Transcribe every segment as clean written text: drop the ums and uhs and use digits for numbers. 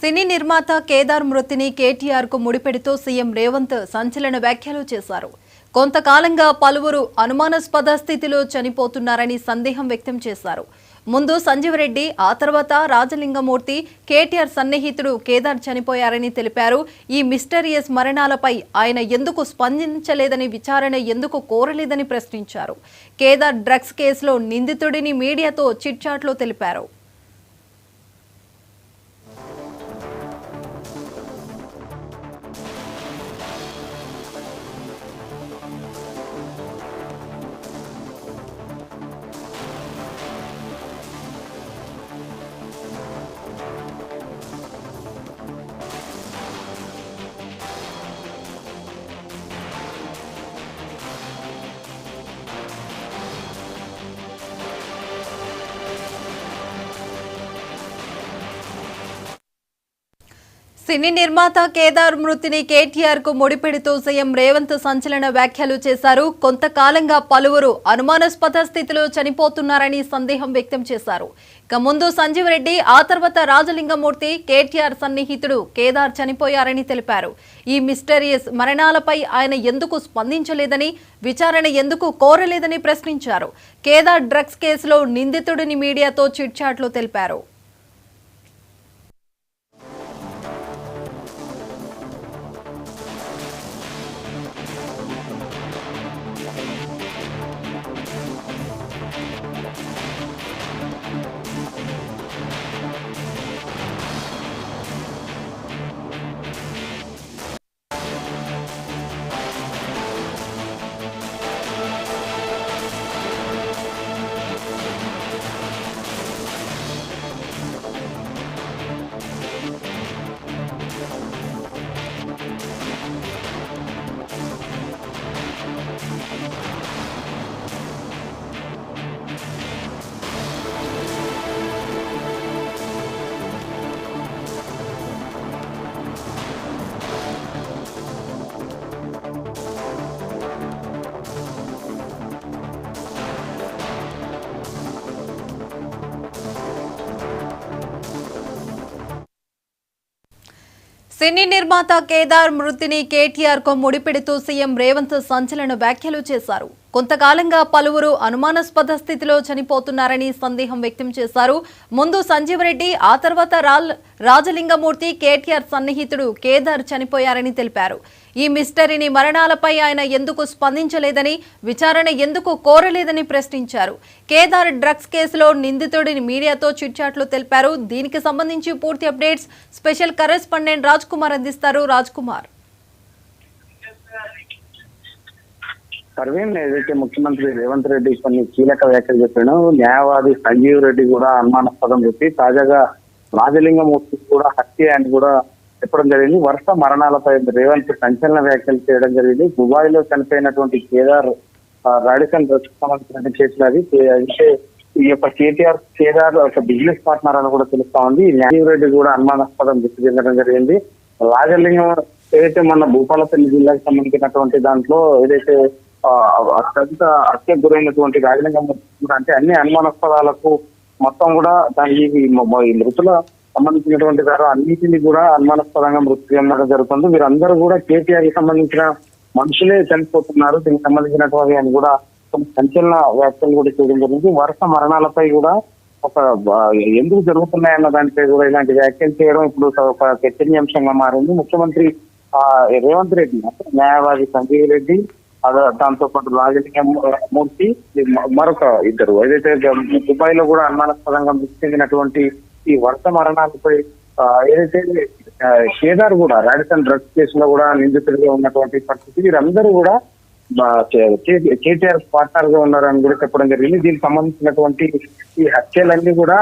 సినీ నిర్మాత కేదార్ మృతిని కేటీఆర్ కు ముడిపెడుతూ సీఎం రేవంత్ సంచలన వ్యాఖ్యలు చేశారు. కొంతకాలంగా పలువురు అనుమానాస్పద స్థితిలో చనిపోతున్నారని సందేహం వ్యక్తం చేశారు. ముందు సంజీవ్ రెడ్డి, ఆ తర్వాత రాజలింగమూర్తి, కేటీఆర్ సన్నిహితుడు కేదార్ చనిపోయారని తెలిపారు. ఈ మిస్టరియస్ మరణాలపై ఆయన ఎందుకు స్పందించలేదని, విచారణ ఎందుకు కోరలేదని ప్రశ్నించారు. కేదార్ డ్రగ్స్ కేసులో నిందితుడిని మీడియాతో చిట్చాట్లో తెలిపారు. సినీ నిర్మాత కేదార్ మృతిని కేటీఆర్ కు ముడిపెడుతూ సీఎం రేవంత్ సంచలన వ్యాఖ్యలు చేశారు. కొంతకాలంగా పలువురు అనుమానాస్పద స్థితిలో చనిపోతున్నారని సందేహం వ్యక్తం చేశారు. ఇక ముందు సంజీవ్ రెడ్డి, ఆ తర్వాత రాజలింగమూర్తి, కేటీఆర్ సన్నిహితుడు కేదార్ చనిపోయారని తెలిపారు. ఈ మిస్టరియస్ మరణాలపై ఆయన ఎందుకు స్పందించలేదని, విచారణ ఎందుకు కోరలేదని ప్రశ్నించారు. కేదార్ డ్రగ్స్ కేసులో నిందితుడిని మీడియాతో చిట్చాట్లో తెలిపారు. సినీ నిర్మాత కేదార్ మృతిని కేటీఆర్ కు ముడిపెడుతూ సీఎం రేవంత్ సంచలన వ్యాఖ్యలు చేశారు. కొంతకాలంగా పలువురు అనుమానాస్పద స్థితిలో చనిపోతున్నారని సందేహం వ్యక్తం చేశారు. ముందు సంజీవ్ రెడ్డి, ఆ తర్వాత రాజలింగమూర్తి, కేటీఆర్ సన్నిహితుడు కేదార్ చనిపోయారని తెలిపారు. ఈ మిస్టరీని మరణాలపై ఆయన ఎందుకు స్పందించలేదని, విచారణ ఎందుకు కోరలేదని ప్రశ్నించారు. కేదార్ డ్రగ్స్ కేసులో నిందితుడిని మీడియాతో చిట్చాట్లు తెలిపారు. దీనికి సంబంధించి పూర్తి updates special correspondent Raj Kumar అందిస్తారు. రాజ్ కుమార్, పర్వీన్, ఏదైతే ముఖ్యమంత్రి రేవంత్ రెడ్డి కొన్ని కీలక వ్యాఖ్యలు చెప్పాడు, న్యాయవాది సంజీవ్ రెడ్డి కూడా అనుమానాస్పదం చెప్పి తాజాగా రాజలింగమూర్తి కూడా హత్య అని కూడా చెప్పడం జరిగింది. వరుస మరణాలపై రేవంత్ సంచలన వ్యాఖ్యలు చేయడం జరిగింది. దుబాయ్ లో చనిపోయినటువంటి కేదార్ రాడికల్ డ్రగ్స్ సంబంధించిన కేసులు అది. అంటే ఈ యొక్క కేదార్ ఒక బిజినెస్ పార్ట్నర్ అని కూడా తెలుస్తా ఉంది. సంజీవ్ రెడ్డి కూడా అనుమానాస్పదం గుర్తు చెందడం జరిగింది. రాజలింగం ఏదైతే మన భూపాలపల్లి జిల్లాకు సంబంధించినటువంటి దాంట్లో ఏదైతే అత్యంత హత్యకు గురైనటువంటి రాజలింగం అంటే అన్ని అనుమానాస్పదాలకు మొత్తం కూడా దానికి మృతుల సంబంధించినటువంటి వారు అన్నింటినీ కూడా అనుమానాస్పదంగా మృతి చెందడం జరుగుతుంది. వీరందరూ కూడా కేటీఆర్ కి సంబంధించిన మనుషులే చనిపోతున్నారు. దీనికి సంబంధించినటువంటి అని కూడా కొన్ని సంచలన వ్యాఖ్యలు కూడా చేయడం జరిగింది. వరుస మరణాలపై కూడా ఒక ఎందుకు జరుగుతున్నాయన్న దానిపై కూడా ఇలాంటి వ్యాఖ్యలు చేయడం ఇప్పుడు ఒక చర్చనీయాంశంగా మారింది. ముఖ్యమంత్రి రేవంత్ రెడ్డి, న్యాయవాది సంజీవ్ రెడ్డి, దాంతో పాటు రాజలింగమూర్తి, మరొక ఇద్దరు ఏదైతే దుబాయ్ లో కూడా అనుమానాస్పదంగా మృతి చెందినటువంటి ఈ వరుస మరణాలపై ఏదైతే కేదార్ కూడా రాడికల్ డ్రగ్స్ కేసులో కూడా నిందితుడిగా ఉన్నటువంటి పరిస్థితి. వీరందరూ కూడా కేటీఆర్ పార్ట్నర్ గా ఉన్నారని కూడా చెప్పడం జరిగింది. దీనికి సంబంధించినటువంటి ఈ హత్యలన్నీ కూడా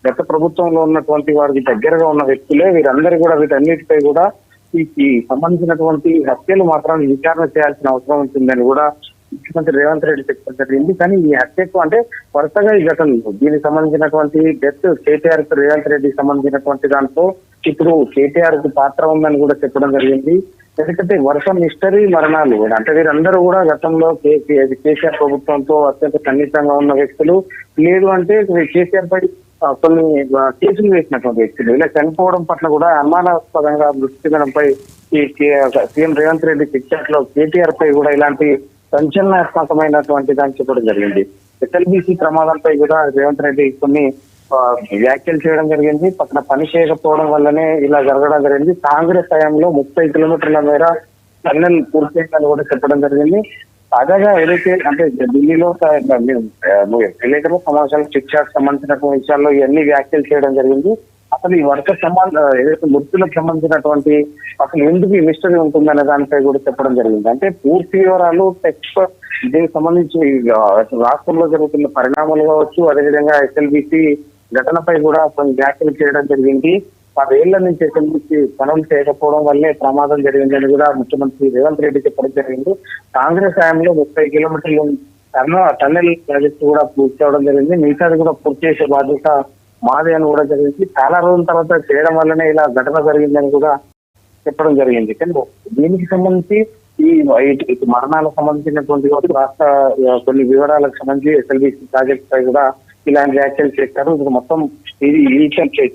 గత ప్రభుత్వంలో ఉన్నటువంటి వారికి దగ్గరగా ఉన్న వ్యక్తులే. వీరందరూ కూడా వీటన్నిటిపై కూడా ఈ సంబంధించినటువంటి హత్యలు మాత్రం విచారణ చేయాల్సిన అవసరం ఉంటుందని కూడా ముఖ్యమంత్రి రేవంత్ రెడ్డి చెప్పడం జరిగింది. కానీ ఈ హత్యకు అంటే వరుసగా ఈ ఘటనలు దీనికి సంబంధించినటువంటి డెత్ కేటీఆర్ కు రేవంత్ రెడ్డికి సంబంధించినటువంటి దాంట్లో ఇప్పుడు కేటీఆర్ కు పాత్ర ఉందని కూడా చెప్పడం జరిగింది. ఎందుకంటే వరుస మిస్టరీ మరణాలు అంటే వీరందరూ కూడా గతంలో కేసీఆర్ ప్రభుత్వంతో అత్యంత సన్నిహితంగా ఉన్న వ్యక్తులు. లేదు అంటే కేసీఆర్ పై కొన్ని కేసులు వేసినటువంటి వ్యక్తులు ఇలా చనిపోవడం పట్ల కూడా అనుమానాస్పదంగా మృతి చెందడంపై ఈ సీఎం రేవంత్ రెడ్డి చిట్చాట్ లో కేటీఆర్ పై కూడా ఇలాంటి సంచలనాత్మకమైనటువంటి దాన్ని చెప్పడం జరిగింది. ఎస్ఎల్బిసి ప్రమాదంపై కూడా రేవంత్ రెడ్డి కొన్ని వ్యాఖ్యలు చేయడం జరిగింది. పక్కన పని చేయకపోవడం వల్లనే ఇలా జరగడం జరిగింది. కాంగ్రెస్ హయాంలో 30 కిలోమీటర్ల మేర టన్నెల్ పూర్తి చేయాలని కూడా చెప్పడం జరిగింది. తాజాగా ఏదైతే అంటే ఢిల్లీలో విలేకరుల సమావేశాలు చిట్చాట్ సంబంధించినటువంటి విషయాల్లో ఇవన్నీ వ్యాఖ్యలు చేయడం జరిగింది. అసలు ఈ వర్ష ఏదైతే మృతులకు సంబంధించినటువంటి అసలు ఎందుకు ఈ మిస్టరీ ఉంటుందనే దానిపై కూడా చెప్పడం జరిగింది. అంటే పూర్తి వివరాలు దీనికి సంబంధించి రాష్ట్రంలో జరుగుతున్న పరిణామాలు కావచ్చు, అదేవిధంగా ఎస్ఎల్బిసి ఘటనపై కూడా కొన్ని వ్యాఖ్యలు చేయడం జరిగింది. 10 ఏళ్ల నుంచి ఎస్ఎల్బిసి పనులు చేయకపోవడం వల్లే ప్రమాదం జరిగిందని కూడా ముఖ్యమంత్రి రేవంత్ రెడ్డి చెప్పడం జరిగింది. కాంగ్రెస్ హయాంలో 30 కిలోమీటర్లు టన్నెల్ ప్రాజెక్టు కూడా పూర్తి అవడం జరిగింది. మిగతాది కూడా పూర్తి చేసే బాధ్యత మాది అని కూడా జరిగింది. చాలా రోజుల తర్వాత చేయడం వల్లనే ఇలా ఘటన జరిగిందని కూడా చెప్పడం జరిగింది. కానీ దీనికి సంబంధించి ఈ మరణాలకు సంబంధించినటువంటి రాష్ట్ర కొన్ని వివరాలకు సంబంధించి ఎస్ఎల్బిసి ప్రాజెక్ట్ పై కూడా ఇలాంటి వ్యాఖ్యలు చేశారు. ఇది మొత్తం ఇది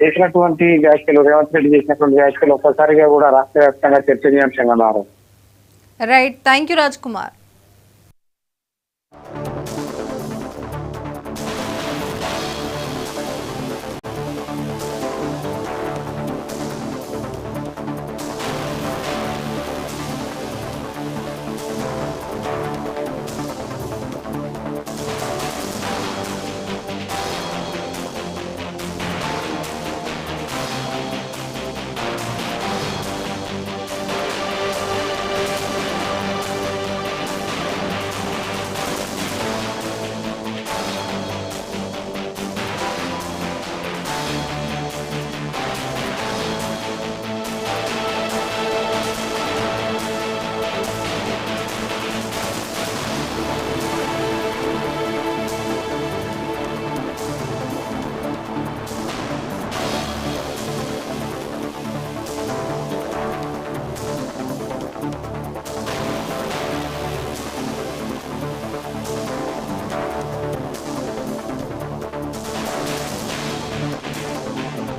చేసినటువంటి వ్యాఖ్యలు రేవంత్ రెడ్డి చేసినటువంటి వ్యాఖ్యలు ఒక్కసారిగా కూడా రాష్ట్ర వ్యాప్తంగా చర్చనీయాంశంగా మారారు. Right, thank you Raj Kumar.